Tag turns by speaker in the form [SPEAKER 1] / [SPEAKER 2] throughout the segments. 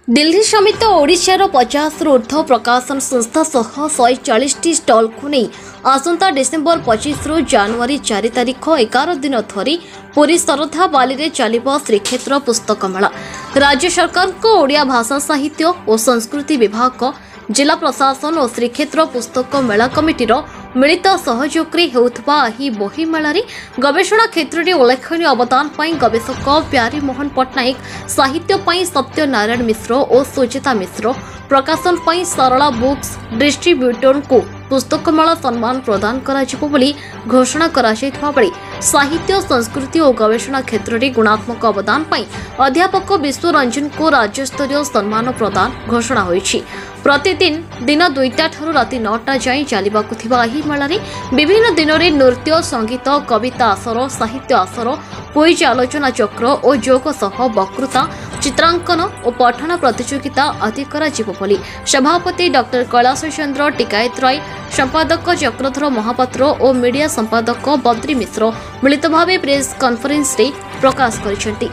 [SPEAKER 1] दिल्ली समेत ओडिशार 50 रु ऊर्ध्व प्रकाशन संस्था सह 140 स्टल को नहीं आसंता डिसेम्बर 25 रु जनवरी 4 तारिख 11 दिन धरी पुरी सरधा बाली रे चलिबो श्रीक्षेत्र पुस्तक मेला। राज्य सरकार को ओडिया भाषा साहित्य और संस्कृति विभाग, जिला प्रशासन और श्रीक्षेत्र पुस्तक मेला कमिटीर मिलित सहयोग होउथबा एही बही मेलारे गवेषणा क्षेत्र में उल्लेखनीय अवदान पाई गवेषक प्यारी मोहन पट्टनायक, साहित्य पाई सत्यनारायण मिश्र और सुचिता मिश्र, प्रकाशन पाई सरला बुक्स डिस्ट्रीब्यूटर को पुस्तक मेला सम्मान प्रदान कराजिबो बोली घोषणा कराଯାଇथबा बेले साहित्य संस्कृति और गवेषणा क्षेत्र में गुणात्मक अवदान पाई अध्यापक विश्व रंजन को राज्यस्तरीय सम्मान प्रदान घोषणा होईछि। प्रतिदिन दिन 2टा ठारू राति 9टा जाए चलिबाकु थिबा एही मेलारे विभिन्न दिन में नृत्य, संगीत, कविता आसर, साहित्य आसर, क्विज आलोचना चक्र और योग सह वक्तृता, चित्रांकन और पठन प्रतियोगिता आदि कराजिबो बोली सभापति डॉक्टर कैलाश चंद्र टिकायत राय, संपादक चक्रधर महापात्र और मीडिया संपादक बद्री मिश्र मिलित भाव प्रेस कॉन्फ्रेंस रे प्रकाश करिसेंती।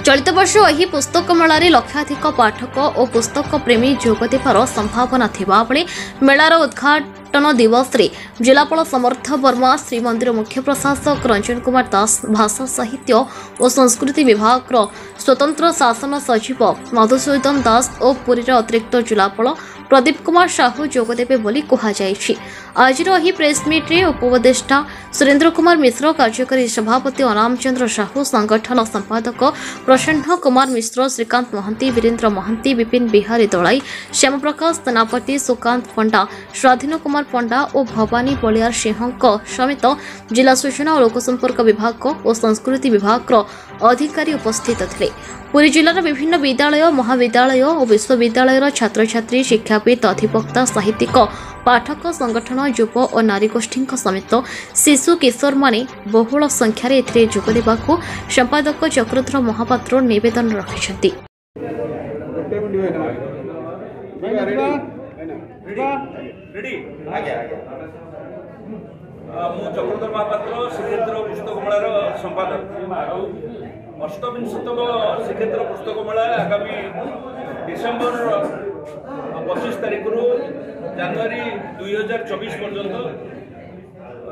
[SPEAKER 1] चलित वर्ष एही पुस्तक मेलारे लक्षाधिक पाठक और पुस्तक प्रेमी जोग देवार संभावना थिबा बेले मेलार उद्घाटन दिवस रे जिलापाल समर्थ वर्मा, श्रीमंदिर मुख्य प्रशासक रंजन कुमार दास, भाषा साहित्य और संस्कृति विभाग स्वतंत्र शासन सचिव मधुसूदन दास और पुरीर अतिरिक्त जिलापाल प्रदीप कुमार साहू जोगदेवे बोली कहुଯାଇଛି। आजिर एही प्रेस मीट रे उपदेष्टा सुरेंद्र कुमार मिश्र, कार्यकारी सभापति अनामचंद्र साहू, संगठन संपादक प्रसन्न कुमार मिश्र, श्रीकांत महंती, वीरेन्द्र महंती, विपिन बिहारी दलाई, श्याम प्रकाश सेनापति, सुकांत पंडा, स्वाधीन कुमार पंडा और भवानी बलियार सिंह समेत जिला सूचना और लोकसंपर्क विभाग और संस्कृति विभाग अधिकारी उपस्थित थे। पुरी जिलार विभिन्न विद्यालय, महाविद्यालय और विश्वविद्यालय छात्र छात्री, शिक्षाविद, अधिवक्ता, साहित्यिक, पाठक संगठन, युव और नारी गोष्ठी समेत शिशु किशोर माने बहुल संख्यार एथिरे जोग देबाकू संपादक चक्रधर महापात्र निवेदन रखिछन्ति।
[SPEAKER 2] चक्रधर महापात्र श्रीक्षेत्र पुस्तक मेलार संपादक। अष्टविंशतम श्रीक्षेत्र पुस्तक मेला आगामी डिसेम्बर 25 तारिख जनवरी 2024 पर्यंत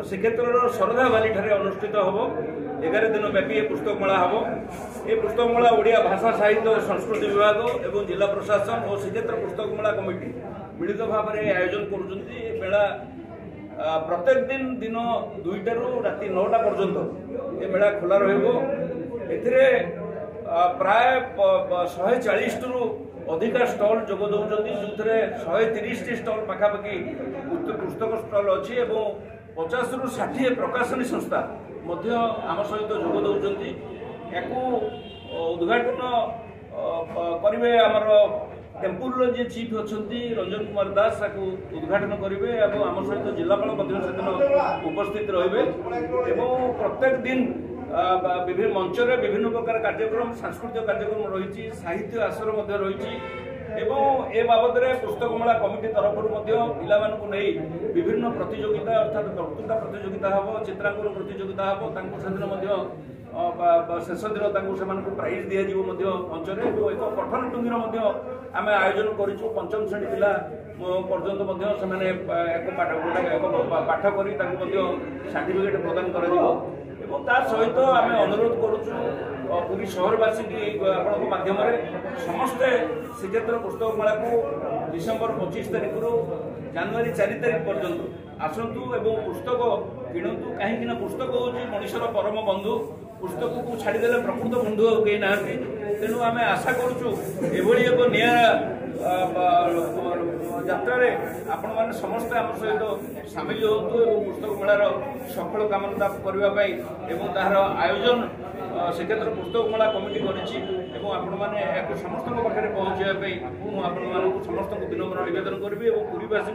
[SPEAKER 2] श्रीक्षेत्र सरधा बाली अनुष्ठित हम 11 दिन व्यापी पुस्तक मेला हम। ये पुस्तक मेला ओडिया भाषा साहित्य और संस्कृति विभाग और जिला प्रशासन और श्रीक्षेत्र पुस्तक मेला कमिटी मिलित भाव में आयोजन करुँच। मेला प्रत्येक दिन दिन 2टा रु राति 9टा पर्यंत ये मेला खोला रहिबो। प्राय 140 रु अधिक स्टल जोग दौरान जो 130 स्टल पाखापाखि पुस्तक स्टल अच्छी और 50 रु 60 प्रकाशनी संस्था आम सहित जोग दौरान। या उद्घाटन करेंगे आमर टेम्पुल जी चीफ अच्छा रंजन कुमार दास उद्घाटन करेंगे और आम सहित जिलापाल से उपस्थित रे। प्रत्येक दिन विभिन्न मंच रे विभिन्न प्रकार कार्यक्रम, सांस्कृतिक कार्यक्रम रही, साहित्य आसर रही एवं ए बाबद पुस्तक मेला कमिटी तरफ पिलामानकु नहीं विभिन्न प्रतियोगिता अर्थात वक्तृता प्रतियोगिता हम, चित्रांकन प्रतियोगिता हम, शेष दिन प्राइज दिज्व मंच एक पठन टुंगीर आम आयोजन करूँ। पंचम श्रेणी पिला पर्यंत एक पाठ कर सर्टिफिकेट प्रदान कर सहित आम अनुरोध करुँ पूरी शहरवासी की माध्यम समस्ते श्रीक्षेत्र पुस्तक मेला को डिसेम्बर 25 तारिख जनवरी 4 तारिख पर्यंत आसतु एवं पुस्तक किणतु। कहीं पुस्तक हूँ मनुष्यर परम बंधु, पुस्तक को छाड़देले प्रकृत बंधु कई ना। तेणु आम आशा करुँ एक निया यात्रा आपण मैंने समस्ते आम सहित सामिल हूँ और पुस्तक मेलार सफल कामना करने तार आयोजन श्रीक्षेत्र पुस्तक मेला कमिटी कर समस्त पाखे पहुँचाई समस्त विनम्र निवेदन करी और पुरीवासी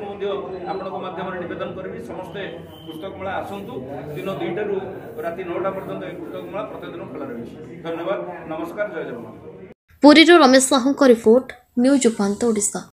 [SPEAKER 2] आपण माध्यम निवेदन करी समस्ते पुस्तक मेला आसतु। दिन 2टा रु राति 9टा पर्यंत पुस्तक मेला प्रतिदिन खोला रही। धन्यवाद, नमस्कार, जय जगन्नाथ।
[SPEAKER 1] पुरी रमेश साहू रिपोर्ट, न्यूज उपांत ओडिशा।